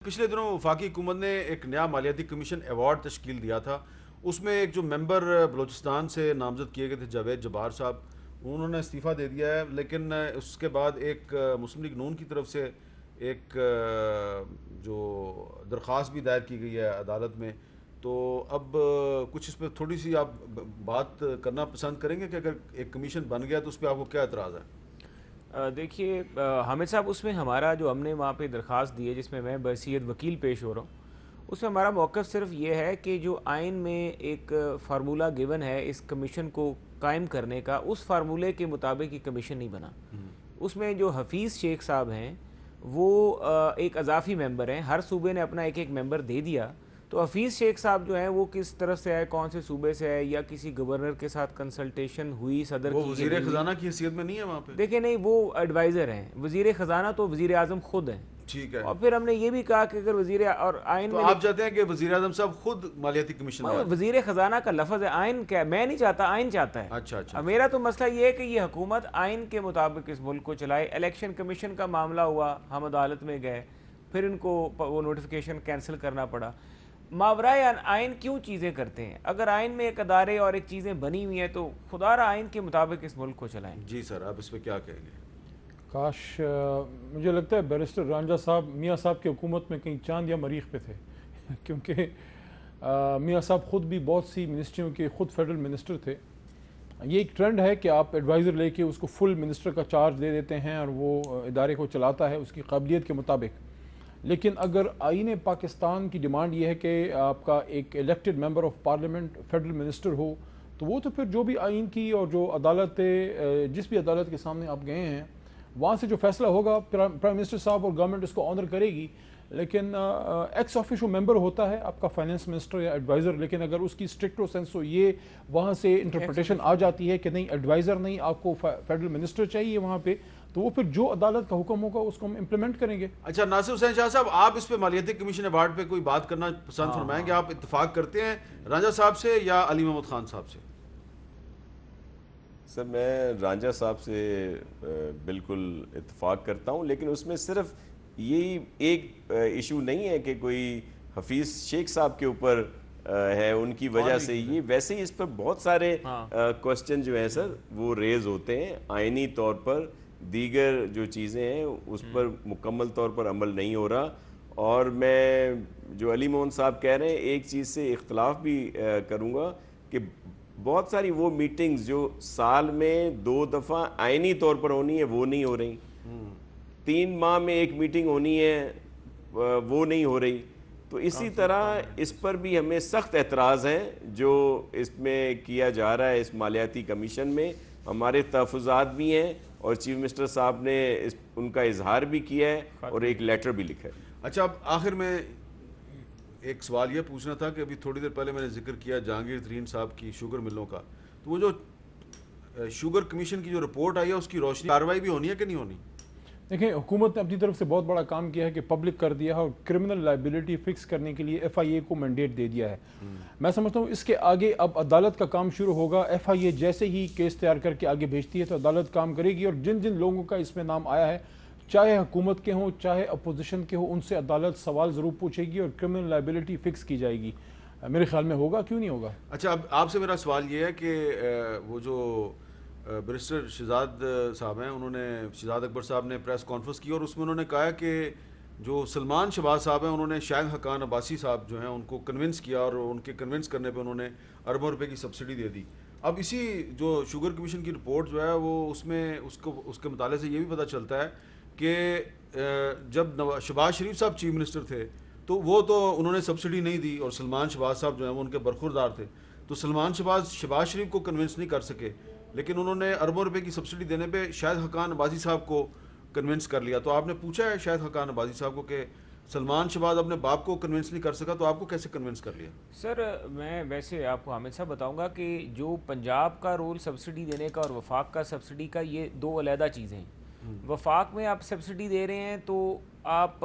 پچھلے دنوں وفاقی حکومت نے ایک نیا مالیاتی کمیشن ایوارڈ تشکیل دیا تھا. اس میں ایک جو ممبر بلوچستان سے نامزد کیے گئے تھے جاوید جبار صاحب, انہوں نے استعفیٰ دے دیا ہے. لیکن اس کے بعد ایک مسلم لیگ نون کی طرف سے ایک جو درخواست بھی دائر کی گئی ہے عدالت میں. تو اب کچھ اس پہ تھوڑی سی آپ بات کرنا پسند کریں گے کہ اگر ایک کمیشن بن گیا تو اس پہ آپ کو کیا اعتراض ہے؟ دیکھیے حامد صاحب, اس میں ہمارا جو ہم نے وہاں پہ درخواست دی ہے جس میں بحیثیت وکیل پیش ہو رہا ہوں, اس میں ہمارا موقف صرف یہ ہے کہ جو آئین میں ایک فارمولہ گیون ہے اس کمیشن کو قائم کرنے کا, اس فارمولے کے مطابق یہ کمیشن نہیں بنا. اس میں جو حفیظ شیخ صاحب ہیں وہ ایک اضافی ممبر ہیں, ہر صوبے نے اپنا ایک ایک ممبر دے دیا. تو حفیظ شیخ صاحب جو ہیں وہ کس طرف سے ہے, کون سے صوبے سے ہے, یا کسی گورنر کے ساتھ کنسلٹیشن ہوئی صدر وہ کی وزیر خزانہ کی حیثیت میں نہیں ہے وہاں پہ؟ دیکھیں نہیں, وہ ایڈوائزر ہیں. وزیر خزانہ تو وزیر اعظم خود ہیں. ٹھیک ہے. اور پھر ہم نے یہ بھی کہا کہ اگر وزیر اور آئین تو میں آپ چاہتے ہیں کہ وزیر اعظم صاحب خود مالیاتی کمیشن میں؟ وزیر خزانہ کا لفظ ہے, آئین کیا, میں نہیں چاہتا, آئین چاہتا ہے. اچھا. میرا تو مسئلہ یہ ہے کہ یہ حکومت آئین کے مطابق اس ملک کو چلائے. الیکشن کمیشن کا معاملہ ہوا, ہم عدالت میں گئے, پھر ان کو وہ نوٹیفیکیشن کینسل کرنا پڑا. ماورائے آئین کیوں چیزیں کرتے ہیں؟ اگر آئین میں ایک ادارے اور ایک چیزیں بنی ہوئی ہیں تو خدا را آئین کے مطابق اس ملک کو چلائیں. جی سر, آپ اس پہ کیا کہیں گے؟ کاش مجھے لگتا ہے بیرسٹر رانجھا صاحب میاں صاحب کی حکومت میں کہیں چاند یا مریخ پہ تھے کیونکہ میاں صاحب خود بھی بہت سی منسٹریوں کے خود فیڈرل منسٹر تھے. یہ ایک ٹرینڈ ہے کہ آپ ایڈوائزر لے کے اس کو فل منسٹر کا چارج دے دیتے ہیں اور وہ ادارے کو چلاتا ہے اس کی قابلیت کے مطابق. لیکن اگر آئین پاکستان کی ڈیمانڈ یہ ہے کہ آپ کا ایک elected member of parliament federal minister ہو, تو وہ تو پھر جو بھی آئین کی اور جو عدالت جس بھی عدالت کے سامنے آپ گئے ہیں وہاں سے جو فیصلہ ہوگا پرائم منسٹر صاحب اور گورنمنٹ اس کو آنر کرے گی. لیکن ایکس آفیشو ممبر ہوتا ہے آپ کا فائنانس منسٹر یا ایڈوائزر, لیکن اگر اس کی اسٹرکٹو سینسو یہ وہاں سے انٹرپریٹیشن آ جاتی ہے کہ نہیں ایڈوائزر نہیں, آپ کو فیڈرل منسٹر چاہیے وہاں پہ, تو وہ پھر جو عدالت کا حکم ہوگا اس کو ہم امپلیمنٹ کریں گے. اچھا, ناصر حسین شاہ صاحب, آپ اس پہ مالیاتی کمیشن ایوارڈ پہ کوئی بات کرنا پسند فرمائیں گے؟ آپ اتفاق کرتے ہیں رانجھا صاحب سے یا علی محمد خان صاحب سے؟ سر میں رانجھا صاحب سے بالکل اتفاق کرتا ہوں, لیکن اس میں صرف یہی ایک ایشو نہیں ہے کہ کوئی حفیظ شیخ صاحب کے اوپر ہے ان کی وجہ سے, یہ ویسے ہی اس پر بہت سارے کوسچن جو ہیں سر وہ ریز ہوتے ہیں. آئینی طور پر دیگر جو چیزیں ہیں اس پر مکمل طور پر عمل نہیں ہو رہا. اور میں جو علی موہن صاحب کہہ رہے ہیں ایک چیز سے اختلاف بھی کروں گا کہ بہت ساری وہ میٹنگز جو سال میں 2 دفعہ آئینی طور پر ہونی ہے وہ نہیں ہو رہی, 3 ماہ میں ایک میٹنگ ہونی ہے وہ نہیں ہو رہی. تو اسی طرح اس پر بھی ہمیں سخت اعتراض ہیں جو اس میں کیا جا رہا ہے. اس مالیاتی کمیشن میں ہمارے تحفظات بھی ہیں اور چیف منسٹر صاحب نے ان کا اظہار بھی کیا ہے اور ایک لیٹر بھی لکھا ہے. اچھا, اب آخر میں ایک سوال یہ پوچھنا تھا کہ ابھی تھوڑی دیر پہلے میں نے ذکر کیا جہانگیر ترین صاحب کی شوگر ملوں کا, تو وہ جو شوگر کمیشن کی جو رپورٹ آئی ہے اس کی روشنی کارروائی بھی ہونی ہے کہ نہیں ہونی؟ دیکھیں حکومت نے اپنی طرف سے بہت بڑا کام کیا ہے کہ پبلک کر دیا ہے اور کرمنل لائبلٹی فکس کرنے کے لیے ایف آئی اے کو مینڈیٹ دے دیا ہے. میں سمجھتا ہوں اس کے آگے اب عدالت کا کام شروع ہوگا. ایف آئی اے جیسے ہی کیس تیار کر کے آگے بھیجتی ہے تو عدالت کام کرے گی, اور جن جن لوگوں کا اس میں نام آیا ہے چاہے حکومت کے ہوں چاہے اپوزیشن کے ہوں ان سے عدالت سوال ضرور پوچھے گی اور کرمنل لائبلٹی فکس کی جائے گی. میرے خیال میں ہوگا, کیوں نہیں ہوگا. اچھا, اب آپ سے میرا سوال یہ ہے کہ وہ جو بیرسٹر شہزاد صاحب ہیں, انہوں نے شہزاد اکبر صاحب نے پریس کانفرنس کی اور اس میں انہوں نے کہا کہ جو سلمان شہباز صاحب ہیں انہوں نے شاہد حقان عباسی صاحب جو ہیں ان کو کنونس کیا اور ان کے کنونس کرنے پہ انہوں نے اربوں روپے کی سبسڈی دے دی. اب اسی جو شوگر کمیشن کی رپورٹ جو ہے وہ اس میں اس کے مطالعے سے یہ بھی پتہ چلتا ہے کہ جب شہباز شریف صاحب چیف منسٹر تھے تو وہ تو انہوں نے سبسڈی نہیں دی اور سلمان شہباز صاحب جو ہیں وہ ان کے برخوردار تھے, تو سلمان شہباز شریف کو کنونس نہیں کر سکے, لیکن انہوں نے اربوں روپے کی سبسڈی دینے پہ شاہد حقان عباسی صاحب کو کنونس کر لیا. تو آپ نے پوچھا ہے شاہد حقان عباسی صاحب کو کہ سلمان شہباز اپنے باپ کو کنونس نہیں کر سکا تو آپ کو کیسے کنونس کر لیا؟ سر میں ویسے آپ کو حامد صاحب بتاؤں گا کہ جو پنجاب کا رول سبسڈی دینے کا اور وفاق کا سبسڈی کا یہ 2 علیحدہ چیزیں ہیں. وفاق میں آپ سبسڈی دے رہے ہیں تو آپ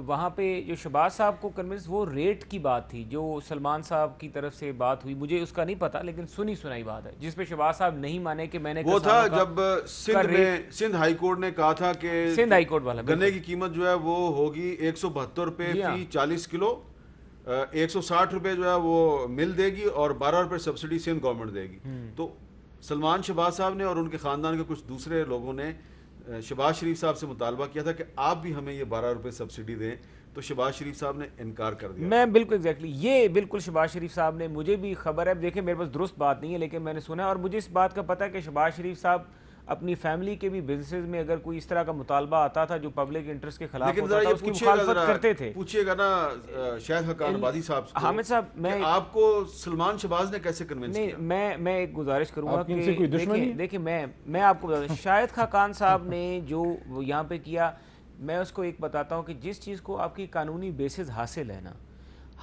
وہاں پہ جو شہباز صاحب کو کنونس، وہ ریٹ کی بات تھی جو سلمان صاحب کی طرف سے بات ہوئی، مجھے اس کا نہیں پتا لیکن سنی سنائی بات ہے جس پہ شہباز صاحب نہیں مانے کہ میں نے وہ تھا جب سندھ ہائی کورٹ نے کہا تھا کہ سندھ ہائی کورٹ والا گنے کی قیمت جو ہے وہ ہوگی 172 روپے فی 40 کلو، 160 روپے جو ہے وہ مل دے گی اور 12 روپے سبسڈی سندھ گورنمنٹ دے گی. تو سلمان شہباز صاحب نے اور ان کے خاندان کے کچھ دوسرے لوگوں نے شہباز شریف صاحب سے مطالبہ کیا تھا کہ آپ بھی ہمیں یہ 12 روپے سبسڈی دیں، تو شہباز شریف صاحب نے انکار کر دیا. میں بالکل ایگزیکٹلی یہ بالکل شہباز شریف صاحب نے، مجھے بھی خبر ہے، دیکھیں میرے پاس درست بات نہیں ہے لیکن میں نے سنا ہے، اور مجھے اس بات کا پتہ ہے کہ شہباز شریف صاحب اپنی فیملی کے بھی بزنسز میں اگر کوئی اس طرح کا مطالبہ آتا تھا جو پبلک انٹرسٹ کے خلاف ہوتا تھا اس کی مخالفت کرتے تھے. پوچھئے گا نا شاہد حقان آبادی صاحب سے، حامد صاحب میں آپ کو سلمان شہباز نے کیسے کنونس کیا؟ میں ایک گزارش کروں گا کہ دیکھیں میں آپ کو بتا دوں، شاہد خاقان صاحب نے جو یہاں پہ کیا، میں اس کو ایک بتاتا ہوں کہ جس چیز کو آپ کی قانونی بیسز حاصل ہے نا،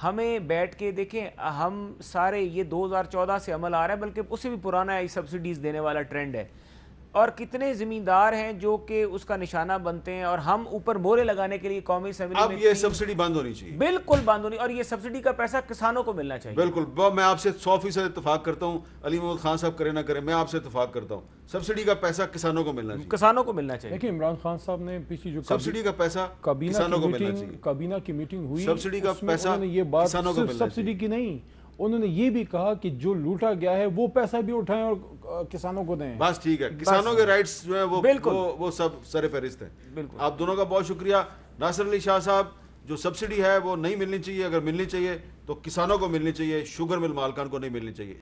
ہمیں بیٹھ کے دیکھیں، ہم سارے یہ 2014 سے عمل آ رہا ہے بلکہ اس سے بھی پرانا ہے، سبسڈیز دینے والا ٹرینڈ ہے، اور کتنے زمیندار ہیں جو کہ اس کا نشانہ بنتے ہیں، اور ہم اوپر مورے لگانے کے لیے قومی اسمبلی میں اب یہ سبسڈی بند ہونی چاہیے، بالکل بند ہونی، اور یہ سبسڈی کا پیسہ کسانوں کو ملنا چاہیے. بالکل، میں آپ سے 100% اتفاق کرتا ہوں، علی محمد خان صاحب کرے نہ کرے، میں آپ سے اتفاق کرتا ہوں، سبسڈی کا پیسہ کسانوں کو ملنا چاہیے، کسانوں کو ملنا چاہیے. دیکھیں عمران خان صاحب نے پیچھے جو سبسڈی کا پیسہ کسانوں کو ملنا چاہیے، کابینہ کی میٹنگ ہوئی، سبسڈی کا پیسہ انہوں نے یہ بات کسانوں کو صرف ملنا سبسڈی کی نہیں، انہوں نے یہ بھی کہا کہ جو لوٹا گیا ہے وہ پیسہ بھی اٹھائیں اور کسانوں کو دیں. بس ٹھیک ہے، کسانوں کے رائٹس جو ہیں وہ سب سر فہرست ہیں. بالکل، آپ دونوں کا بہت شکریہ. ناصر علی شاہ صاحب، جو سبسڈی ہے وہ نہیں ملنی چاہیے، اگر ملنی چاہیے تو کسانوں کو ملنی چاہیے، شوگر مل مالکان کو نہیں ملنی چاہیے.